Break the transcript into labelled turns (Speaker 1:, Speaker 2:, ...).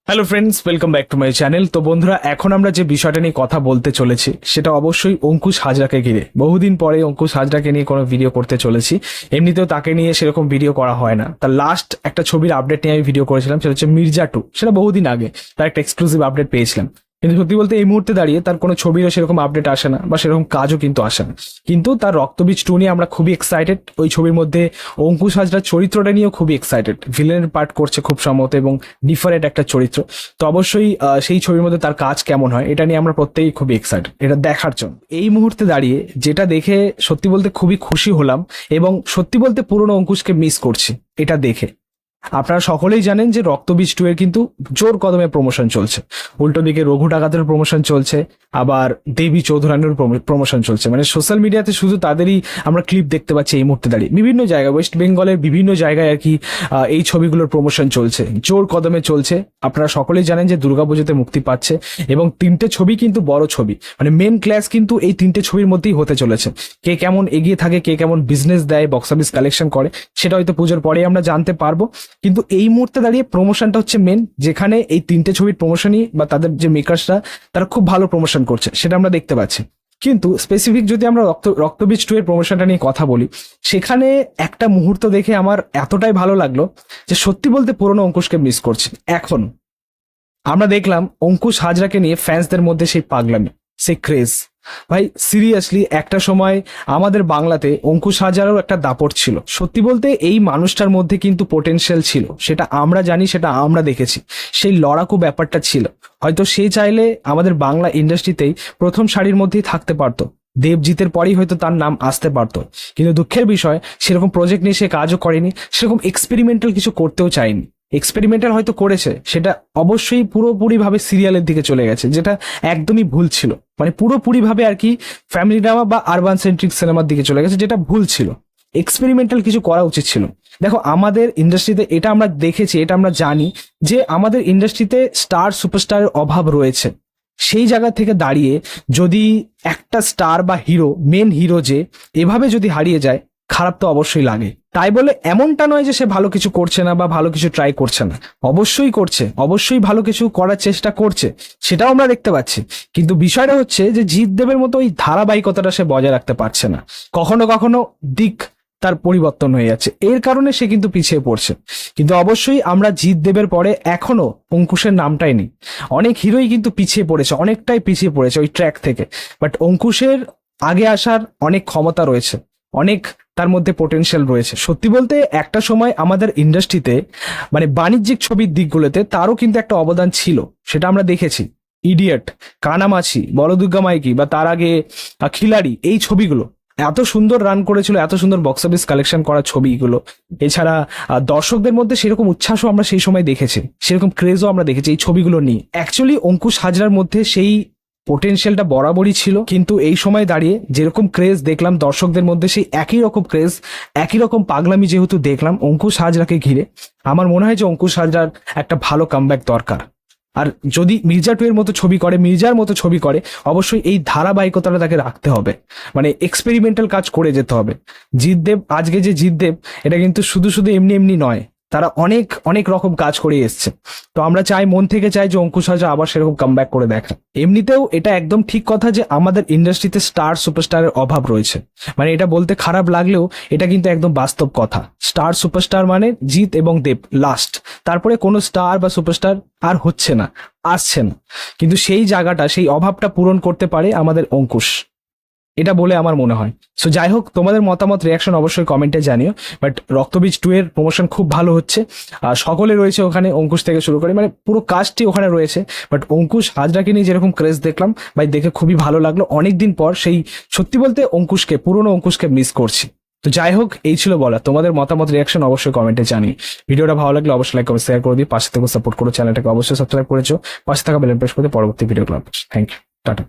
Speaker 1: Hello friends, welcome back to my channel. তো বন্ধুরা, এখন আমরা যে বিষয়টা নিয়ে কথা বলতে চলেছি সেটা অবশ্যই অঙ্কুশ হাজরাকে ঘিরে। বহুদিন পরে অঙ্কুশ হাজরাকে নিয়ে কোনো ভিডিও করতে চলেছি। এমনিতেও তাকে নিয়ে সেরকম ভিডিও করা হয় না। তার লাস্ট একটা ছবির আপডেট নিয়ে আমি ভিডিও করেছিলাম, সেটা হচ্ছে মির্জা 2। সেটা বহুদিন আগে তার একটা এক্সক্লুসিভ আপডেট পেয়েছিলাম। কিন্তু সত্যি বলতে এই মুহূর্তে দাঁড়িয়ে তার কোনো ছবিরও সেরকম আপডেট আসে না, বা সেরকম কাজও কিন্তু আসে না। কিন্তু তার রক্তবীজ 2 নিয়ে আমরা খুবই এক্সাইটেড। ওই ছবির মধ্যে অঙ্কুশ হাজরার চরিত্রটা নিয়েও খুবই এক্সাইটেড। ভিলেনের পার্ট করছে খুব সম্ভবত, এবং ডিফারেন্ট একটা চরিত্র। তো অবশ্যই সেই ছবির মধ্যে তার কাজ কেমন হয় এটা নিয়ে আমরা প্রত্যেকেই খুবই এক্সাইটেড এটা দেখার জন্য। এই মুহূর্তে দাঁড়িয়ে যেটা দেখে সত্যি বলতে খুবই খুশি হলাম, এবং সত্যি বলতে পুরনো অঙ্কুশকে মিস করছি এটা দেখে। আপনারা সকলেই জানেন যে রক্তবীজ 2 এর কিন্তু জোর কদমে প্রমোশন চলছে। উল্টো দিকে রঘু ডাকাতের প্রমোশন চলছে, আবার দেবী চৌধুরানীর প্রমোশন চলছে। মানে সোশ্যাল মিডিয়াতে শুধু তাদেরই আমরা ক্লিপ দেখতে পাচ্ছি এই মুহূর্তে দাঁড়িয়ে। বিভিন্ন জায়গায়, ওয়েস্ট বেঙ্গলের বিভিন্ন জায়গায় আর কি এই ছবিগুলোর প্রমোশন চলছে, জোর কদমে চলছে। আপনারা সকলেই জানেন যে দুর্গাপুজোতে মুক্তি পাচ্ছে, এবং 3টে ছবি কিন্তু বড় ছবি। মানে মেন ক্লাস কিন্তু এই 3টে ছবির মধ্যেই হতে চলেছে। কে কেমন এগিয়ে থাকে, কে কেমন বিজনেস দেয়, বক্স অফিস কালেকশন করে, সেটা হয়তো পুজোর পরেই আমরা জানতে পারবো। কিন্তু এই মুহূর্তে দাঁড়িয়ে প্রমোশনটা হচ্ছে মেন, যেখানে এই 3টে ছবির প্রমোশনই বা তাদের যে মেকার্সরা তারা খুব ভালো প্রমোশন করছে, সেটা আমরা দেখতে পাচ্ছি। কিন্তু স্পেসিফিক যদি আমরা রক্তবীজ 2 এর প্রমোশনটা নিয়ে কথা বলি, সেখানে একটা মুহূর্ত দেখে আমার এতটাই ভালো লাগলো যে সত্যি বলতে পুরনো অঙ্কুশকে মিস করছি। এখন আমরা দেখলাম অঙ্কুশ হাজরাকে নিয়ে ফ্যান্সদের মধ্যে সেই পাগলামি, সেই ক্রেজ। ভাই সিরিয়াসলি একটা সময় আমাদের বাংলাতে অঙ্কুশ হাজরারও একটা দাপট ছিল। সত্যি বলতে এই মানুষটার মধ্যে কিন্তু পোটেনশিয়াল ছিল, সেটা আমরা জানি, সেটা আমরা দেখেছি। সেই লড়াকু ব্যাপারটা ছিল। হয়তো সে চাইলে আমাদের বাংলা ইন্ডাস্ট্রিতেই প্রথম সারির মধ্যেই থাকতে পারতো, দেবজিতের পরেই হয়তো তার নাম আসতে পারতো। কিন্তু দুঃখের বিষয়, সেরকম প্রজেক্ট নিয়ে সে কাজও করেনি, সেরকম এক্সপেরিমেন্টাল কিছু করতেও চায়নি। এক্সপেরিমেন্টাল হয়তো করেছে, সেটা অবশ্যই পুরোপুরিভাবে সিরিয়ালের দিকে চলে গেছে, যেটা একদমই ভুল ছিল। মানে পুরোপুরিভাবে আর কি ফ্যামিলি ড্রামা বা আরবান সেন্ট্রিক সিনেমার দিকে চলে গেছে, যেটা ভুল ছিল। এক্সপেরিমেন্টাল কিছু করা উচিত ছিল। দেখো, আমাদের ইন্ডাস্ট্রিতে এটা আমরা দেখেছি, এটা আমরা জানি যে আমাদের ইন্ডাস্ট্রিতে স্টার সুপারস্টারের অভাব রয়েছে। সেই জায়গা থেকে দাঁড়িয়ে যদি একটা স্টার বা হিরো, মেন হিরো যে এভাবে যদি হারিয়ে যায়, খারাপ তো অবশ্যই লাগে। তাই বলে এমনটা নয় যে সে ভালো কিছু করছে না বা ভালো কিছু ট্রাই করছে না। অবশ্যই করছে, অবশ্যই ভালো কিছু করার চেষ্টা করছে, সেটাও আমরা দেখতে পাচ্ছি। কিন্তু বিষয়টা হচ্ছে যে জিৎ দেবের মতো ওই ধারাবাহিকতাটা সে বজায় রাখতে পারছে না। কখনো কখনো দিক তার পরিবর্তন হয়ে যাচ্ছে, এর কারণে সে কিন্তু পিছিয়ে পড়ছে। কিন্তু অবশ্যই আমরা জিৎ দেবের পরে এখনো অঙ্কুশের নামটাই নেই। অনেক হিরোই কিন্তু পিছিয়ে পড়েছে, অনেকটাই পিছিয়ে পড়েছে ওই ট্র্যাক থেকে। বাট অঙ্কুশের আগে আসার অনেক ক্ষমতা রয়েছে, অনেক তার মধ্যে পোটেনশিয়াল রয়েছে। সত্যি বলতে একটা সময় আমাদের ইন্ডাস্ট্রিতে মানে বাণিজ্যিক ছবির দিকগুলোতে তারও কিন্তু একটা অবদান ছিল, সেটা আমরা দেখেছি। ইডিয়ট, কানামাছি, বড়দুর্গা মাইকি, বা তার আগে খিলাড়ি, এই ছবিগুলো এত সুন্দর রান করেছিল, এত সুন্দর বক্স অফিস কালেকশন করা ছবিগুলো। এছাড়া দর্শকদের মধ্যে সেরকম উচ্ছ্বাসও আমরা সেই সময় দেখেছি, সেরকম ক্রেজও আমরা দেখেছি এই ছবিগুলো নিয়ে। অ্যাকচুয়ালি অঙ্কুশ হাজরার মধ্যে সেই পোটেনশিয়ালটা বরাবরই ছিল, কিন্তু এই সময় দাঁড়িয়ে যেরকম ক্রেজ দেখলাম দর্শকদের মধ্যে, সেই একই রকম ক্রেজ, একই রকম পাগলামি যেহেতু দেখলাম অঙ্কুশ হাজরাকে ঘিরে, আমার মনে হয় যে অঙ্কুশ হাজরার একটা ভালো কামব্যাক দরকার। আর যদি মির্জা 2 এর মতো ছবি করে, মির্জার মতো ছবি করে, অবশ্যই এই ধারাবাহিকতাটা তাকে রাখতে হবে। মানে এক্সপেরিমেন্টাল কাজ করে যেতে হবে। জিৎ দেব, আজকে যে জিৎ দেব, এটা কিন্তু শুধু শুধু এমনি এমনি নয়, তারা অনেক অনেক রকম কাজ করে এসছে। তো আমরা চাই, মন থেকে চাই যে অঙ্কুশ হাজরা আবার সেরকম কামব্যাক করে দেখা। এমনিতেও এটা একদম ঠিক কথা যে আমাদের ইন্ডাস্ট্রিতে স্টার সুপারস্টারের অভাব রয়েছে। মানে এটা বলতে খারাপ লাগলেও এটা কিন্তু একদম বাস্তব কথা। স্টার সুপারস্টার মানে জিৎ এবং দেব লাস্ট, তারপরে কোনো স্টার বা সুপারস্টার আর হচ্ছে না, আসছে না। কিন্তু সেই জায়গাটা, সেই অভাবটা পূরণ করতে পারে আমাদের অঙ্কুশ, এটা বলে আমার মনে হয়। সো যাই হোক, তোমাদের মতামত, রিয়াকশন অবশ্যই কমেন্টে জানিও। বাট রক্তবীজ 2 এর প্রমোশন খুব ভালো হচ্ছে, সকলে রয়েছে ওখানে, অঙ্কুশ থেকে শুরু করে মানে পুরো কাস্টই ওখানে রয়েছে। বাট অঙ্কুশ হাজরাকে নিয়ে যেরকম ক্রেজ দেখলাম ভাই, দেখে খুবই ভালো লাগলো। অনেকদিন পর সেই সত্যি বলতে অঙ্কুশকে, পুরনো অঙ্কুশকে মিস করছি। তো যাই হোক, এই ছিল বলা। তোমাদের মতামত, রিয়াকশন অবশ্যই কমেন্টে জানি। ভিডিওটা ভালো লাগলে অবশ্যই লাইক করে শেয়ার করে দিই। পাশে থেকে সাপোর্ট করো, চ্যানেলটাকে অবশ্যই সাবস্ক্রাইব করেছো, পাশে থাকা বেল প্রেস করে পরবর্তী video club. Thank you, tata.